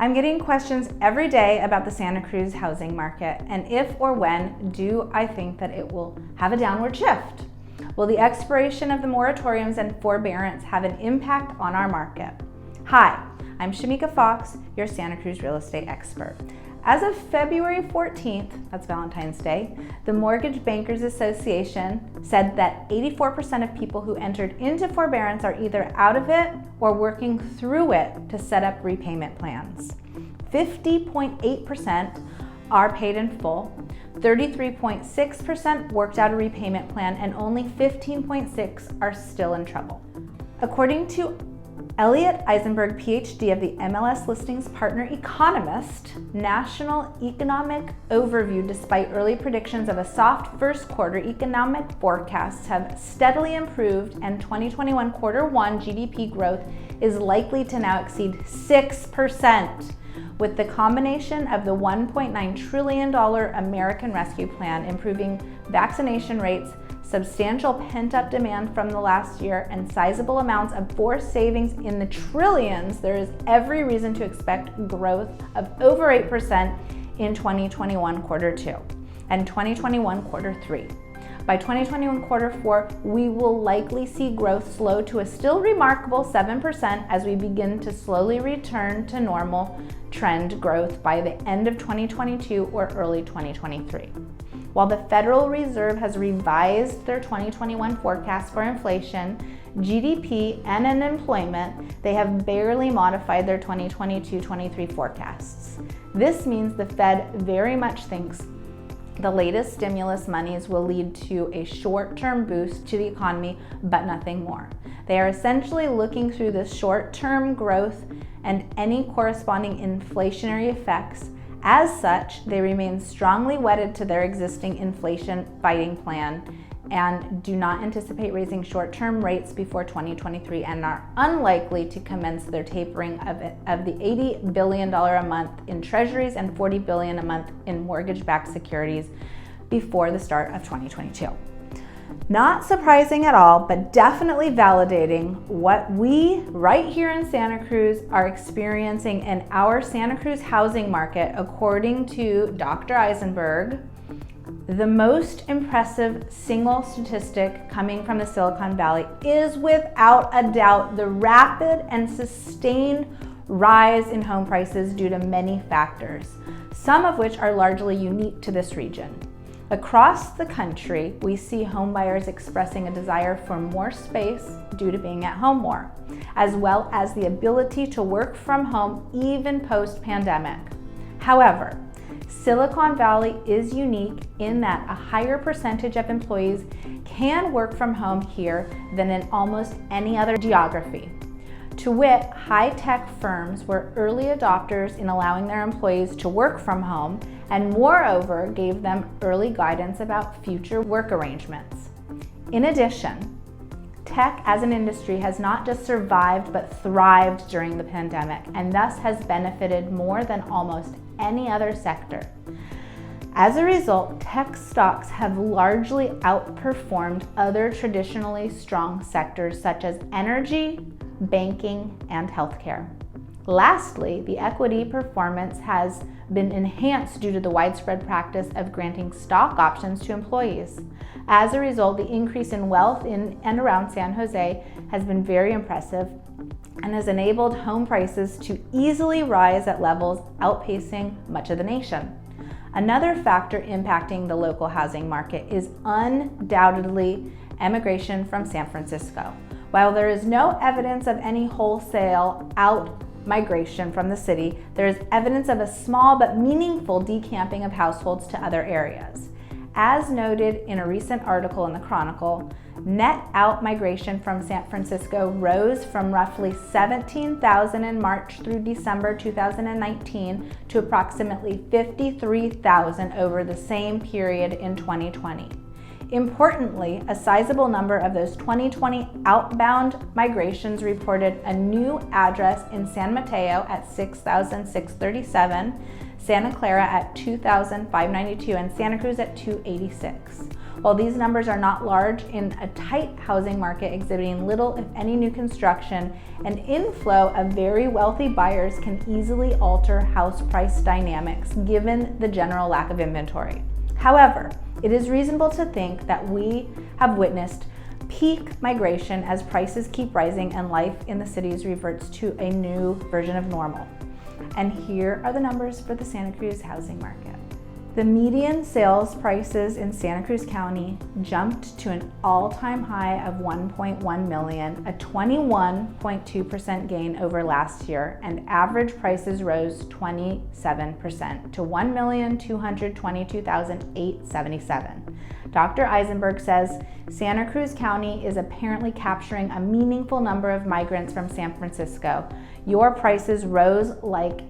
I'm getting questions every day about the Santa Cruz housing market, and if or when do I think that it will have a downward shift? Will the expiration of the moratoriums and forbearance have an impact on our market? Hi, I'm Shemeika Fox, your Santa Cruz real estate expert. As of February 14th, that's Valentine's Day, the Mortgage Bankers Association said that 84% of people who entered into forbearance are either out of it or working through it to set up repayment plans. 50.8% are paid in full, 33.6% worked out a repayment plan, and only 15.6% are still in trouble. According to Eisenberg, PhD of the MLS Listings Partner Economist, National Economic Overview, despite early predictions of a soft first quarter, economic forecasts have steadily improved, and 2021 quarter one GDP growth is likely to now exceed 6%. With the combination of the $1.9 trillion American Rescue Plan, improving vaccination rates, substantial pent-up demand from the last year, and sizable amounts of forced savings in the trillions, there is every reason to expect growth of over 8% in 2021 quarter two and 2021 quarter three. By 2021 quarter four, we will likely see growth slow to a still remarkable 7% as we begin to slowly return to normal trend growth by the end of 2022 or early 2023. While the Federal Reserve has revised their 2021 forecast for inflation, GDP, and unemployment, they have barely modified their 2022-23 forecasts. This means the Fed very much thinks the latest stimulus monies will lead to a short-term boost to the economy, but nothing more. They are essentially looking through the short-term growth and any corresponding inflationary effects. As such, they remain strongly wedded to their existing inflation fighting plan and do not anticipate raising short-term rates before 2023 and are unlikely to commence their tapering of the $80 billion a month in treasuries and $40 billion a month in mortgage-backed securities before the start of 2022. Not surprising at all, but definitely validating what we right here in Santa Cruz are experiencing in our Santa Cruz housing market. According to Dr. Eisenberg, the most impressive single statistic coming from the Silicon Valley is without a doubt the rapid and sustained rise in home prices due to many factors, some of which are largely unique to this region. Across the country, we see homebuyers expressing a desire for more space due to being at home more, as well as the ability to work from home even post-pandemic. However, Silicon Valley is unique in that a higher percentage of employees can work from home here than in almost any other geography. To wit, high-tech firms were early adopters in allowing their employees to work from home and moreover gave them early guidance about future work arrangements. In addition, tech as an industry has not just survived but thrived during the pandemic and thus has benefited more than almost any other sector. As a result, tech stocks have largely outperformed other traditionally strong sectors such as energy, banking, and healthcare. Lastly, the equity performance has been enhanced due to the widespread practice of granting stock options to employees. As a result, the increase in wealth in and around San Jose has been very impressive and has enabled home prices to easily rise at levels outpacing much of the nation. Another factor impacting the local housing market is undoubtedly emigration from San Francisco. While there is no evidence of any wholesale out-migration from the city, there is evidence of a small but meaningful decamping of households to other areas. As noted in a recent article in the Chronicle, net out-migration from San Francisco rose from roughly 17,000 in March through December 2019 to approximately 53,000 over the same period in 2020. Importantly, a sizable number of those 2020 outbound migrations reported a new address in San Mateo at 6,637, Santa Clara at 2,592, and Santa Cruz at 286. While these numbers are not large in a tight housing market exhibiting little, if any, new construction, an inflow of very wealthy buyers can easily alter house price dynamics given the general lack of inventory. However, it is reasonable to think that we have witnessed peak migration as prices keep rising and life in the cities reverts to a new version of normal. And here are the numbers for the Santa Cruz housing market. The median sales prices in Santa Cruz County jumped to an all-time high of $1.1 million, a 21.2% gain over last year, and average prices rose 27% to $1,222,877. Dr. Eisenberg says Santa Cruz County is apparently capturing a meaningful number of migrants from San Francisco. Your prices rose like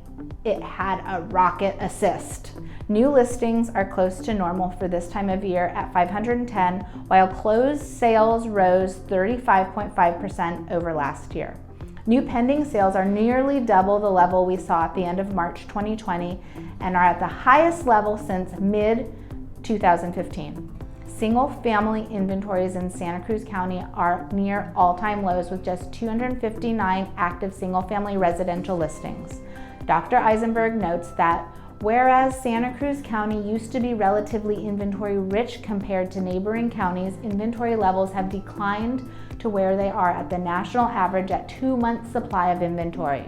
it had a rocket assist. New listings are close to normal for this time of year at 510, while closed sales rose 35.5% over last year. New pending sales are nearly double the level we saw at the end of March 2020 and are at the highest level since mid-2015. Single-family inventories in Santa Cruz County are near all-time lows with just 259 active single-family residential listings. Dr. Eisenberg notes that whereas Santa Cruz County used to be relatively inventory rich compared to neighboring counties, inventory levels have declined to where they are at the national average at 2 months supply of inventory.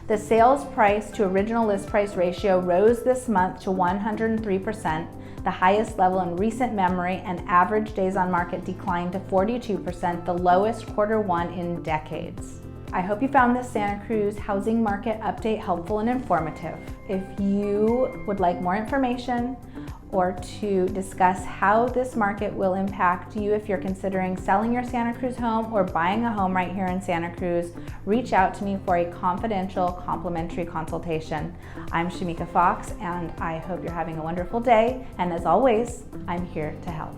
The sales price to original list price ratio rose this month to 103%, the highest level in recent memory, and average days on market declined to 42%, the lowest Q1 in decades. I hope you found this Santa Cruz housing market update helpful and informative. If you would like more information or to discuss how this market will impact you if you're considering selling your Santa Cruz home or buying a home right here in Santa Cruz, reach out to me for a confidential, complimentary consultation. I'm Shemeika Fox, and I hope you're having a wonderful day. And as always, I'm here to help.